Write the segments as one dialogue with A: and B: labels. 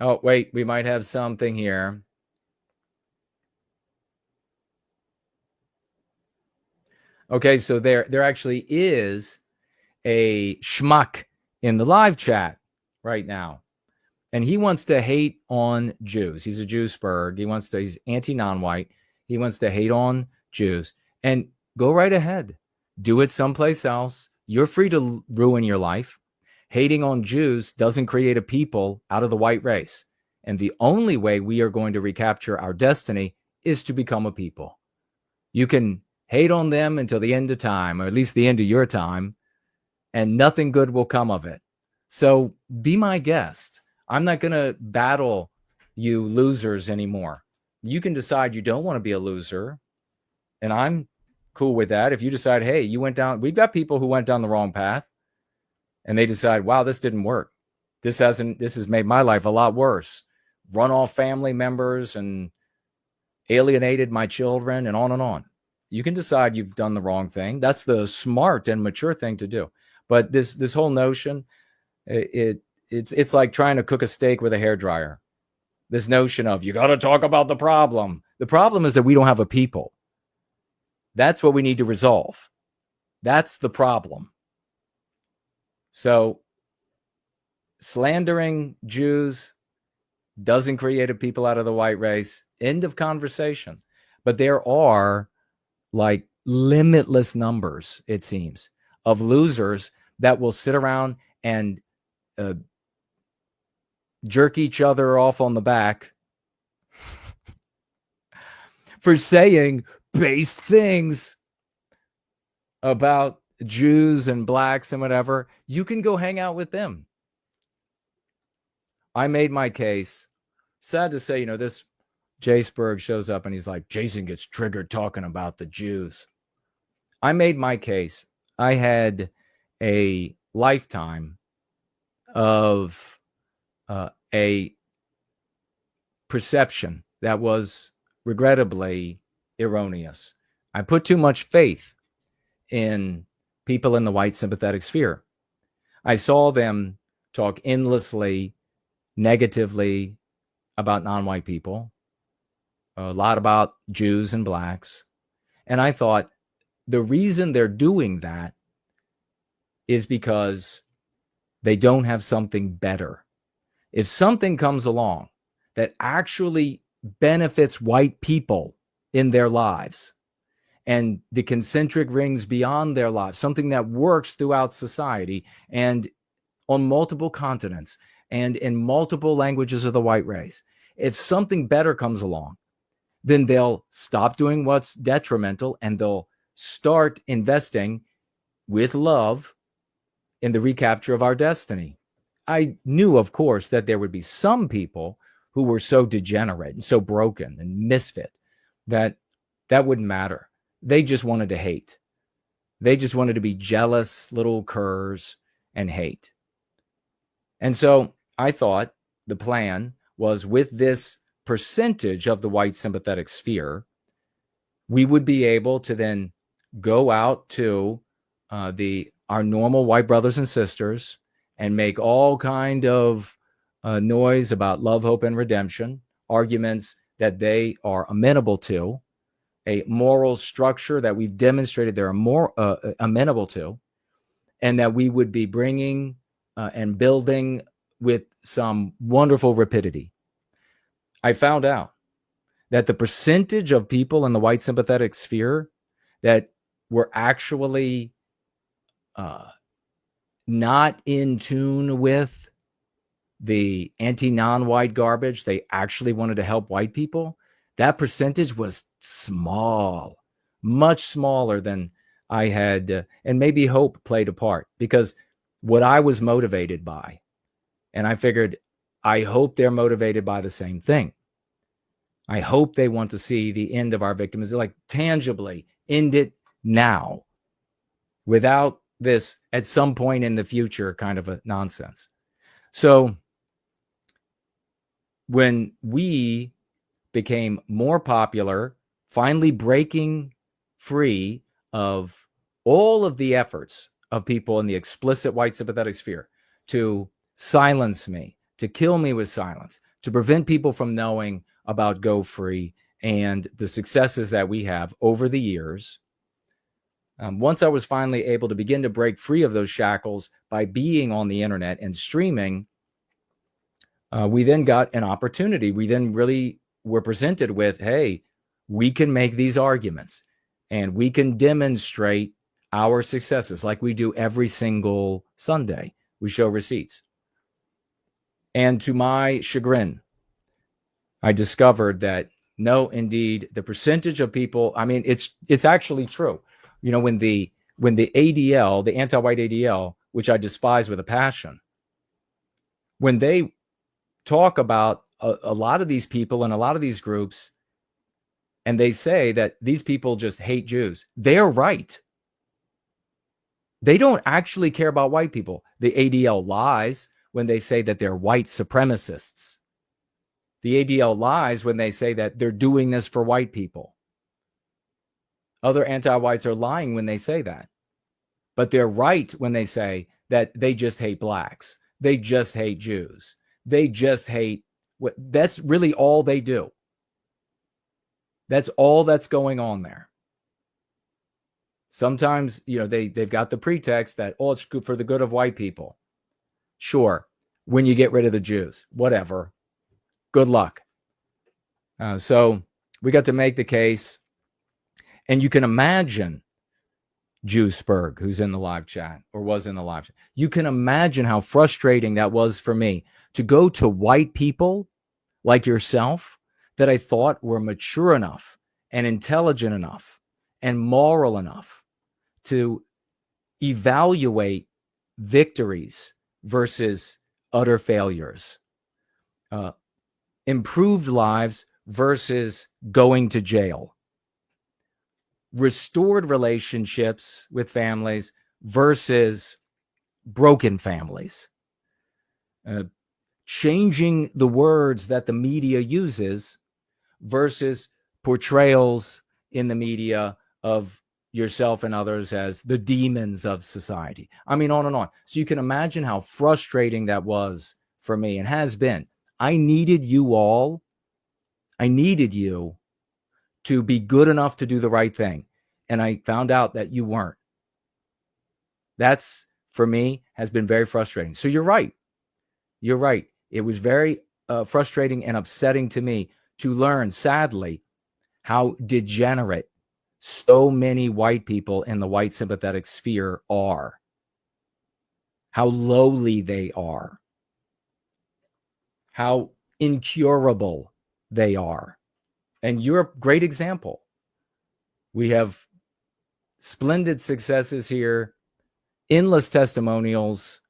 A: Oh, wait, we might have something here. Okay, so there actually is a schmuck in the live chat right now. And he wants to hate on Jews. He's a Jewsburg. He's anti-non-white. He wants to hate on Jews. And go right ahead. Do it someplace else. You're free to ruin your life. Hating on Jews doesn't create a people out of the white race. And the only way we are going to recapture our destiny is to become a people. You can hate on them until the end of time, or at least the end of your time, and nothing good will come of it. So be my guest. I'm not going to battle you losers anymore. You can decide you don't want to be a loser, and I'm cool with that. If you decide, hey, you went down, we've got people who went down the wrong path, and they decide, wow, this didn't work. This has made my life a lot worse. Run off family members and alienated my children and on and on. You can decide you've done the wrong thing. That's the smart and mature thing to do. But this whole notion, it's like trying to cook a steak with a hairdryer. This notion of you got to talk about the problem. The problem is that we don't have a people. That's what we need to resolve. That's the problem. So slandering Jews doesn't create a people out of the white race. End of conversation. But there are like limitless numbers, it seems, of losers that will sit around and jerk each other off on the back for saying base things about Jews and blacks and whatever. You can go hang out with them. I made my case. Sad to say, this Jaceberg shows up and he's like, Jason gets triggered talking about the Jews. I made my case. I had a lifetime of a perception that was regrettably erroneous. I put too much faith in people in the white sympathetic sphere. I saw them talk endlessly, negatively about non-white people, a lot about Jews and blacks. And I thought the reason they're doing that is because they don't have something better. If something comes along that actually benefits white people in their lives and the concentric rings beyond their lives, something that works throughout society and on multiple continents and in multiple languages of the white race, if something better comes along, then they'll stop doing what's detrimental and they'll start investing with love in the recapture of our destiny. I knew, of course, that there would be some people who were so degenerate and so broken and misfit that wouldn't matter. They just wanted to hate. They just wanted to be jealous little curs and hate. And so I thought the plan was, with this percentage of the white sympathetic sphere, we would be able to then go out to our normal white brothers and sisters and make all kind of noise about love, hope, and redemption, arguments that they are amenable to, a moral structure that we've demonstrated they're more amenable to, and that we would be bringing and building with some wonderful rapidity. I found out that the percentage of people in the white sympathetic sphere that were actually not in tune with the anti-non-white garbage, they actually wanted to help white people, that percentage was small, much smaller than I had, and maybe hope played a part, because what I was motivated by, and I figured, I hope they're motivated by the same thing. I hope they want to see the end of our victims, like tangibly end it now, without this at some point in the future kind of a nonsense. So when we became more popular, finally breaking free of all of the efforts of people in the explicit white sympathetic sphere to silence me, to kill me with silence, to prevent people from knowing about Go Free and the successes that we have over the years. Once I was finally able to begin to break free of those shackles by being on the internet and streaming, we then got an opportunity. We then really were presented with, hey, we can make these arguments and we can demonstrate our successes like we do every single Sunday. We show receipts. And to my chagrin, I discovered that no, indeed, the percentage of people, I mean, it's actually true. You know, when the ADL, the anti-white ADL, which I despise with a passion, when they talk about a lot of these people and a lot of these groups, and they say that these people just hate Jews, they're right. They don't actually care about white people. The ADL lies when they say that they're white supremacists. The ADL lies when they say that they're doing this for white people. Other anti-whites are lying when they say that. But they're right when they say that they just hate blacks. They just hate Jews. They just hate, that's really all they do. That's all that's going on there. Sometimes, you know, they've got the pretext that, oh, it's good for the good of white people. Sure, when you get rid of the Jews, whatever. Good luck. So we got to make the case. And you can imagine Jewsburg, who's in the live chat or was in the live chat. You can imagine how frustrating that was for me to go to white people like yourself that I thought were mature enough and intelligent enough and moral enough to evaluate victories versus utter failures, improved lives versus going to jail, restored relationships with families versus broken families, changing the words that the media uses versus portrayals in the media of yourself and others as the demons of society. I mean, on and on. So you can imagine how frustrating that was for me and has been. I needed you all. I needed you to be good enough to do the right thing. And I found out that you weren't. That's, for me, has been very frustrating. So you're right. You're right. It was very frustrating and upsetting to me to learn, sadly, how degenerate so many white people in the white sympathetic sphere are, how lowly they are, how incurable they are. And you're a great example. We have splendid successes here, endless testimonials.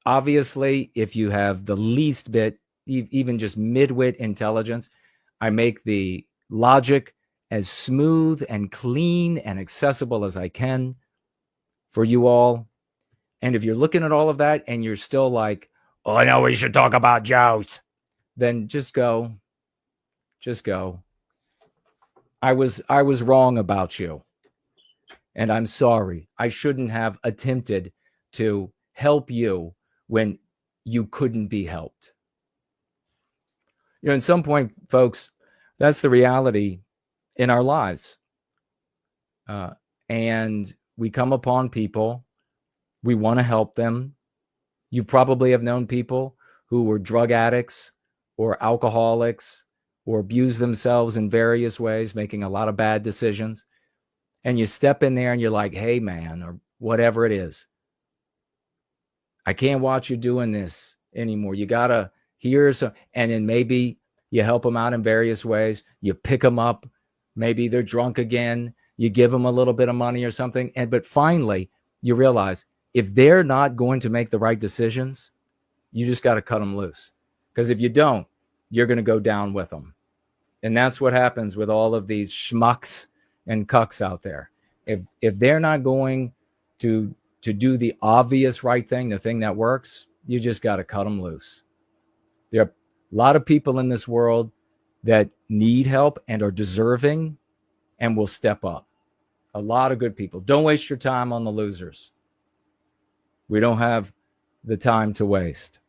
A: Obviously, if you have the least bit, even just midwit intelligence, I make the logic as smooth and clean and accessible as I can for you all. And if you're looking at all of that and you're still like, oh, I know we should talk about Joes, then just go. Just go. I was wrong about you. And I'm sorry. I shouldn't have attempted to help you when you couldn't be helped. You know, at some point, folks, that's the reality in our lives. And we come upon people, we want to help them. You probably have known people who were drug addicts or alcoholics or abused themselves in various ways, making a lot of bad decisions. And you step in there and you're like, hey, man, or whatever it is, I can't watch you doing this anymore. You got to hear some, and then maybe you help them out in various ways. You pick them up. Maybe they're drunk again. You give them a little bit of money or something. But finally, you realize if they're not going to make the right decisions, you just got to cut them loose. Because if you don't, you're going to go down with them. And that's what happens with all of these schmucks and cucks out there. If they're not going to do the obvious right thing, the thing that works, you just got to cut them loose. There are a lot of people in this world that need help and are deserving and will step up. A lot of good people. Don't waste your time on the losers. We don't have the time to waste.